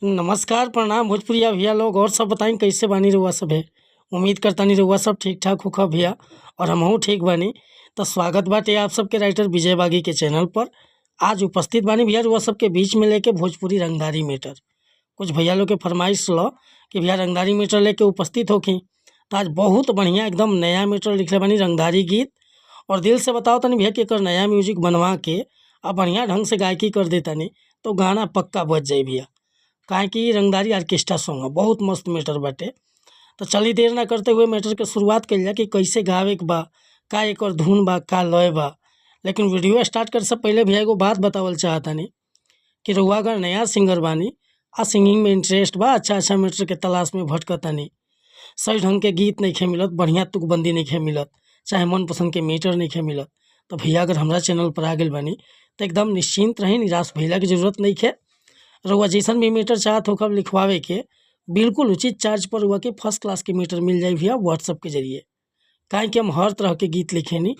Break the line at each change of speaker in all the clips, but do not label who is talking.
नमस्कार, प्रणाम भोजपुरिया भैया लोग। और सब बताई कैसे बानी रउआ सब है। उम्मीद करतानी रउआ सब ठीक ठाक होखा भैया, और हमहू ठीक बानी। तो स्वागत बाटे आप सबके राइटर विजय बागी के चैनल पर। आज उपस्थित बानी भैया रउआ सबके बीच में लेके भोजपुरी रंगदारी मैटर। कुछ भैया लोग के फरमाइश लो कि भैया रंगदारी मैटर लेके उपस्थित होखी, तो आज बहुत बढ़िया एकदम नया मैटर लिखले बानी, रंगदारी गीत। और दिल से बताओ तनी भैया कि एकर नया म्यूजिक बनवा के अब बढ़िया ढंग से गायकी कर देतानी तो गाना पक्का बज जाई भैया। काहे कि रंगदारी ऑर्केस्ट्रा सॉन्ग है, बहुत मस्त मैटर बाटे। तो चली देर ना करते हुए मैटर के शुरुआत कइल जाए कि कैसे गावे के बा, का एकर धुन बा, का लय बा। लेकिन वीडियो स्टार्ट करे से पहले भैया एगो बात बतावल चाहतानी कि रउआ अगर नया सिंगर बानी आ सिंगिंग में इंटरेस्ट बा, अच्छा मैटर के तलाश में भटकतानी, सही ढंग के गीत नइखे मिलत, बढ़िया तुकबंदी नइखे मिलत, चाहे मन पसंद के मैटर नइखे मिलत, तो भैया अगर हमरा चैनल पर आ गइल बानी तो एकदम निश्चिंत रही, निराश भइला की जरूरत नइखे। रउआ जैसन भी मीटर चाहत होखब लिखवावे के, बिल्कुल उचित चार्ज पर रउआ के फर्स्ट क्लास के मीटर मिल जाई भैया व्हाट्सअप के जरिए। काहे कि हम हर तरह के गीत लिखेनी,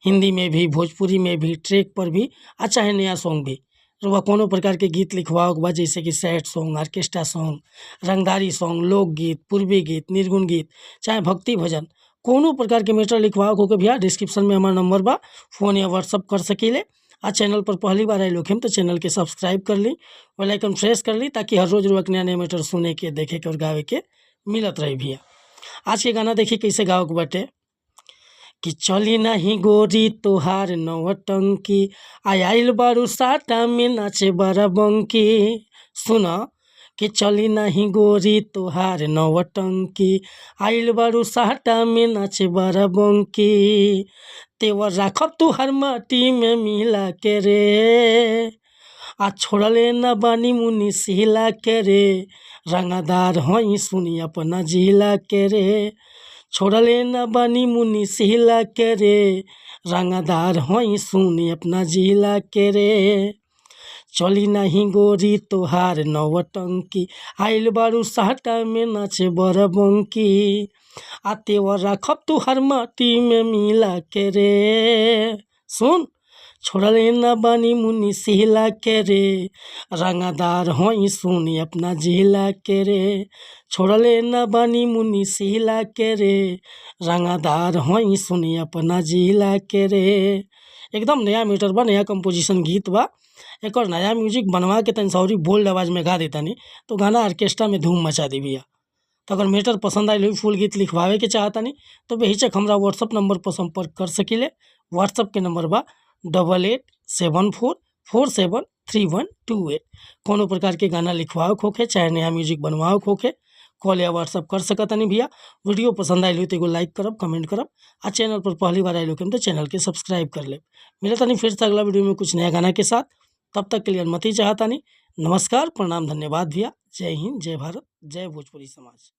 हिंदी में भी, भोजपुरी में भी, ट्रैक पर भी, आ चाहे नया सॉन्ग भी। रउआ कोनो प्रकार के गीत लिखवाओ के बा, जैसे कि सैड सॉन्ग, ऑर्केस्ट्रा सॉन्ग, रंगदारी सॉन्ग, लोकगीत, पूर्वी गीत, निर्गुण गीत, चाहे भक्ति भजन, कोनो प्रकार के मीटर लिखवाओ के भैया डिस्क्रिप्शन में हमारा नंबर बा, फ़ोन या व्हाट्सअप कर सकीले। आ चैनल पर पहली बार आए लोग हम तो चैनल के सब्सक्राइब कर ली, बेल आइकन प्रेस कर ली, ताकि हर रोज रोज नया नया मैटर सुने के, देखे के और गावे के मिलत रही भैया। आज के गाना देखिए कैसे गाओ के बाटे कि चली नहीं गोरी तोहार नौटंकी, आइल बारू साटा में नाचे बंकी। सुना कि चली नहीं गोरी तोहार नौटंकी, आइल बारू साटा में नाचे बंकी। तेवर राखब तुहार माटी में मिला के रे, आ छोड़ले न बानी मुनि सिला के रे। रंगदार हई सुनी अपना जिला के रे, छोड़ले न बानी मुनि सिला के रे। रंगदार हई सुनी अपना जिला के रे। चली नहीं गोरी तोहार नौटंकी, आइल बारू साटा में नाचे बंकी। आ तेवर राखब तुहार माटी में मिला के रे। सुन, छोड़ले न बानी मुनि सिला के रे। रंगदार हई सुनी अपना जिला के रे, छोड़ले न बानी मुनि सिला के रे। रंगदार हई सुनी अपना जिला के रे। एकदम नया मीटर बा, नया कंपोजिशन गीत बा। एक और नया म्यूजिक बनवा के तन सौरी बोल्ड आवाज़ में गा देतानी तो गाना ऑर्केस्ट्रा में धूम मचा दी भैया। तो अगर मैटर पसंद आई हुई, फुल गीत लिखवावे के चाहतानी तो बेहिचक हमरा व्हाट्सअप नंबर पर संपर्क कर सकीले। व्हाट्सअप के नंबर बा 8874473128। कोनो प्रकार के गाना लिखवाओ होखे, चाहे नया म्यूजिक बनवाओ होखे, कॉल या व्हाट्सअप कर सकतानी भैया। वीडियो पसंद आई तो एगो लाइक करब, कमेंट करब। आ चैनल पर पहली बार आए लोग तो चैनल के सब्सक्राइब कर ले। मिलतानी फिर से अगला वीडियो में कुछ नया गाना के साथ। तब तक के लिए अनुमति चाहतानी। नमस्कार, प्रणाम, धन्यवाद भैया। जय हिंद, जय भारत, जय भोजपुरी समाज।